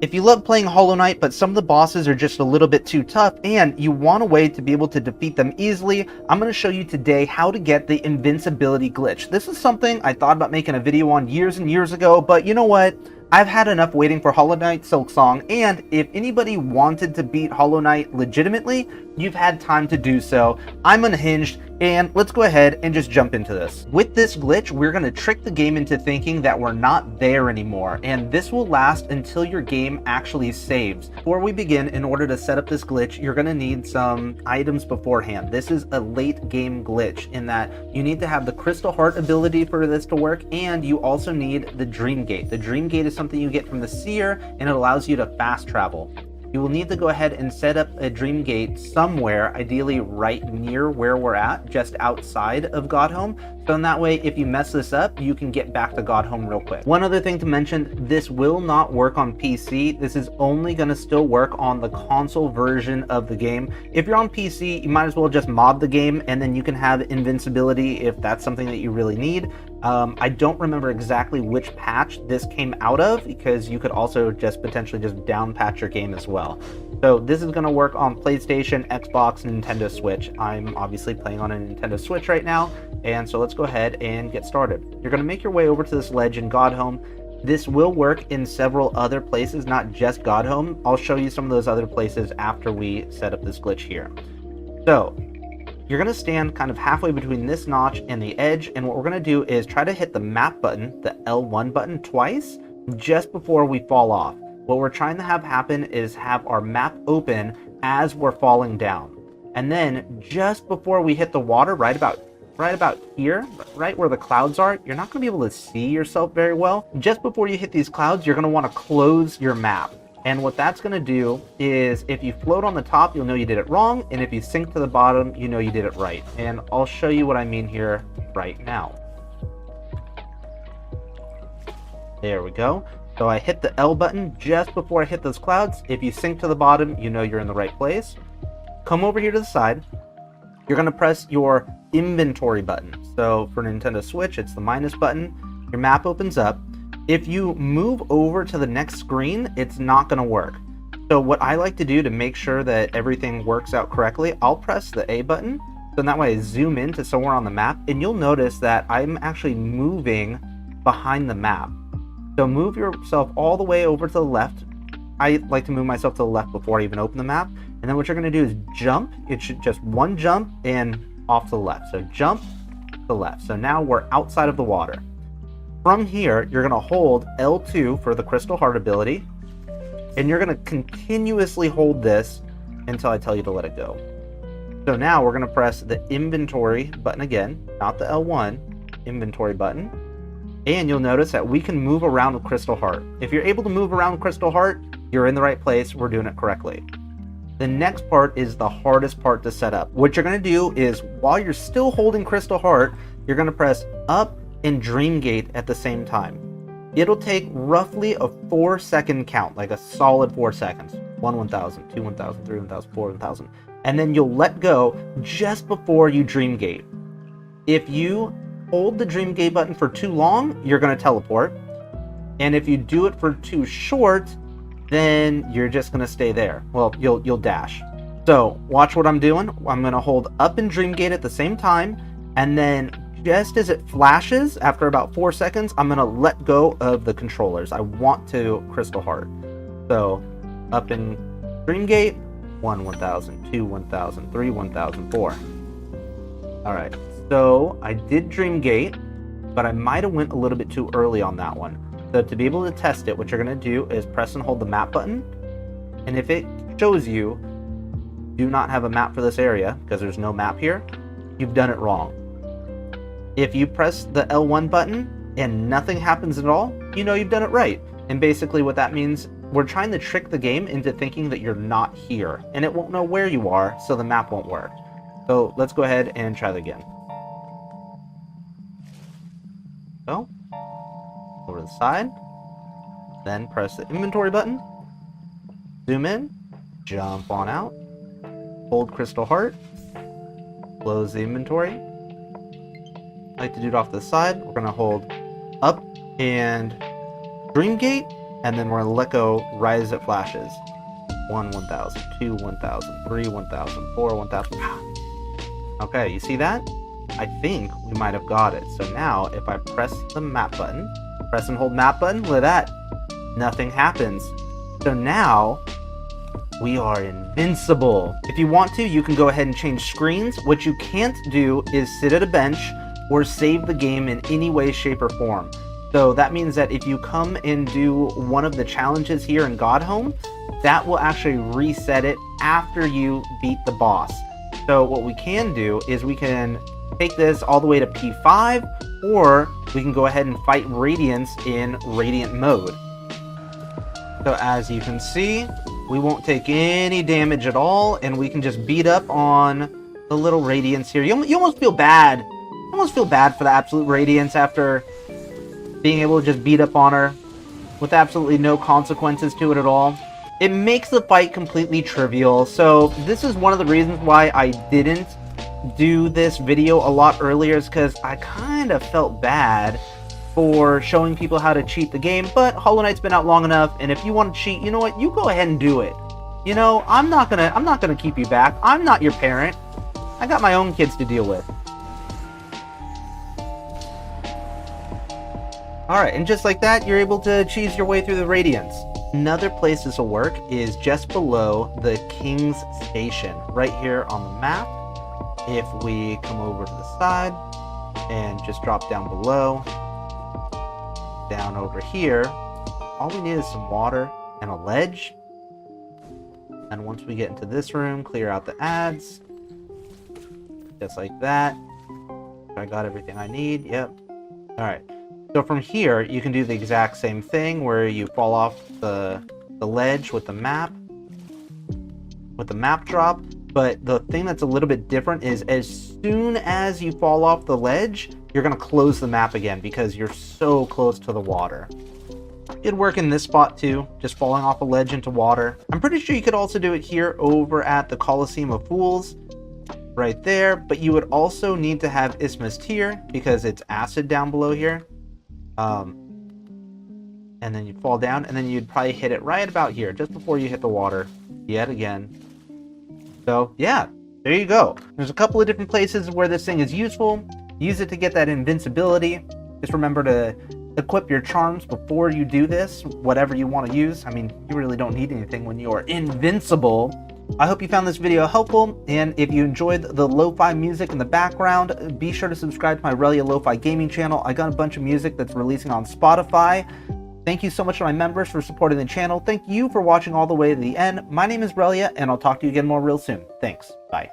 If you love playing Hollow Knight, but some of the bosses are just a little bit too tough and you want a way to be able to defeat them easily, I'm going to show you today how to get the Invincibility glitch. This is something I thought about making a video on years and years ago, but you know what? I've had enough waiting for Hollow Knight Silksong, and if anybody wanted to beat Hollow Knight legitimately, you've had time to do so. I'm unhinged, and let's go ahead and just jump into this. With this glitch, we're going to trick the game into thinking that we're not there anymore, and this will last until your game actually saves. Before we begin, in order to set up this glitch, you're going to need some items beforehand. This is a late game glitch in that you need to have the Crystal Heart ability for this to work, and you also need the Dream Gate. The Dream Gate is something you get from the Seer, and it allows you to fast travel. You will need to go ahead and set up a Dream Gate somewhere, ideally right near where we're at, just outside of Godhome. So in that way, if you mess this up, you can get back to Godhome real quick. One other thing to mention, this will not work on PC. This is only going to still work on the console version of the game. If you're on PC, you might as well just mod the game, and then you can have Invincibility if that's something that you really need. I don't remember exactly which patch this came out of, because you could also just potentially just down patch your game as well. So this is going to work on PlayStation, Xbox, and Nintendo Switch. I'm obviously playing on a Nintendo Switch right now, and so let's go ahead and get started. You're going to make your way over to this ledge in Godhome. This will work in several other places, not just Godhome. I'll show you some of those other places after we set up this glitch here. So you're going to stand kind of halfway between this notch and the edge, and what we're going to do is try to hit the map button, the L1 button, twice just before we fall off. What we're trying to have happen is have our map open as we're falling down. And then just before we hit the water, right about here, right where the clouds are, you're not going to be able to see yourself very well. Just before you hit these clouds, you're going to want to close your map. And what that's going to do is, if you float on the top, you'll know you did it wrong. And if you sink to the bottom, you know you did it right. And I'll show you what I mean here right now. There we go. So I hit the L button just before I hit those clouds. If you sink to the bottom, you know you're in the right place. Come over here to the side. You're going to press your inventory button. So for Nintendo Switch, it's the minus button. Your map opens up. If you move over to the next screen, it's not going to work. So what I like to do to make sure that everything works out correctly, I'll press the A button. So in that way I zoom in to somewhere on the map, and you'll notice that I'm actually moving behind the map. So move yourself all the way over to the left. I like to move myself to the left before I even open the map. And then what you're going to do is jump. It should just one jump and off to the left. So jump to the left. So now we're outside of the water. From here, you're going to hold L2 for the Crystal Heart ability. And you're going to continuously hold this until I tell you to let it go. So now we're going to press the inventory button again, not the L1, inventory button. And you'll notice that we can move around with Crystal Heart. If you're able to move around with Crystal Heart, you're in the right place. We're doing it correctly. The next part is the hardest part to set up. What you're going to do is, while you're still holding Crystal Heart, you're going to press up and Dream Gate at the same time. It'll take roughly a 4-second count, like a solid 4 seconds. 1 1000, 2 1000, 3 1000, 4 1000. And then you'll let go just before you Dream Gate. If you hold the Dream Gate button for too long, you're going to teleport. And if you do it for too short, then you're just going to stay there. Well, you'll dash. So watch what I'm doing. I'm going to hold up and Dream Gate at the same time, and then just as it flashes, after about 4 seconds, I'm going to let go of the controllers. I want to Crystal Heart. So up in Dream Gate, 1 1000, 2 1000, 3 1000, 4. All right. So I did Dream Gate, but I might have went a little bit too early on that one. So to be able to test it, what you're going to do is press and hold the map button. And if it shows you do not have a map for this area, because there's no map here, you've done it wrong. If you press the L1 button and nothing happens at all, you know you've done it right. And basically what that means, we're trying to trick the game into thinking that you're not here, and it won't know where you are, so the map won't work. So let's go ahead and try that again. So, over to the side, then press the inventory button, zoom in, jump on out, hold Crystal Heart, close the inventory. I like to do it off to the side. We're going to hold up and Dream Gate, and then we're going to let go right as it flashes. 1, 1,000, 2, 1,000, 3, 1,000, 4, 1,000. Okay, you see that? I think we might have got it. So now, if I press the map button, press and hold map button, look at that. Nothing happens. So now, we are invincible. If you want to, you can go ahead and change screens. What you can't do is sit at a bench or save the game in any way, shape, or form. So that means that if you come and do one of the challenges here in Godhome, that will actually reset it after you beat the boss. So what we can do is we can take this all the way to P5, or we can go ahead and fight Radiance in Radiant mode. So as you can see, we won't take any damage at all, and we can just beat up on the little Radiance here. You almost feel bad. You almost feel bad for the absolute Radiance after being able to just beat up on her with absolutely no consequences to it at all. It makes the fight completely trivial, so this is one of the reasons why I didn't do this video a lot earlier, is because I kind of felt bad for showing people how to cheat the game, but Hollow Knight's been out long enough, and if you want to cheat, you know what, you go ahead and do it. You know, I'm not gonna keep you back. I'm not your parent. I got my own kids to deal with. Alright, and just like that, you're able to cheese your way through the Radiance. Another place this will work is just below the King's Station, right here on the map. If we come over to the side and just drop down below, down over here, all we need is some water and a ledge. And once we get into this room, clear out the ads, just like that. I got everything I need. Yep. Alright. So from here, you can do the exact same thing where you fall off the ledge with the map drop. But the thing that's a little bit different is as soon as you fall off the ledge, you're going to close the map again because you're so close to the water. It'd work in this spot too, just falling off a ledge into water. I'm pretty sure you could also do it here over at the Coliseum of Fools, right there. But you would also need to have Isthmus Tier because it's acid down below here. And then you'd fall down, and then you'd probably hit it right about here, just before you hit the water, yet again. So, yeah, there you go. There's a couple of different places where this thing is useful. Use it to get that invincibility. Just remember to equip your charms before you do this, whatever you want to use. I mean, you really don't need anything when you're invincible. I hope you found this video helpful, and if you enjoyed the lo-fi music in the background, be sure to subscribe to my Relyea Lo-Fi Gaming channel. I got a bunch of music that's releasing on Spotify. Thank you so much to my members for supporting the channel. Thank you for watching all the way to the end. My name is Relyea, and I'll talk to you again more real soon. Thanks. Bye.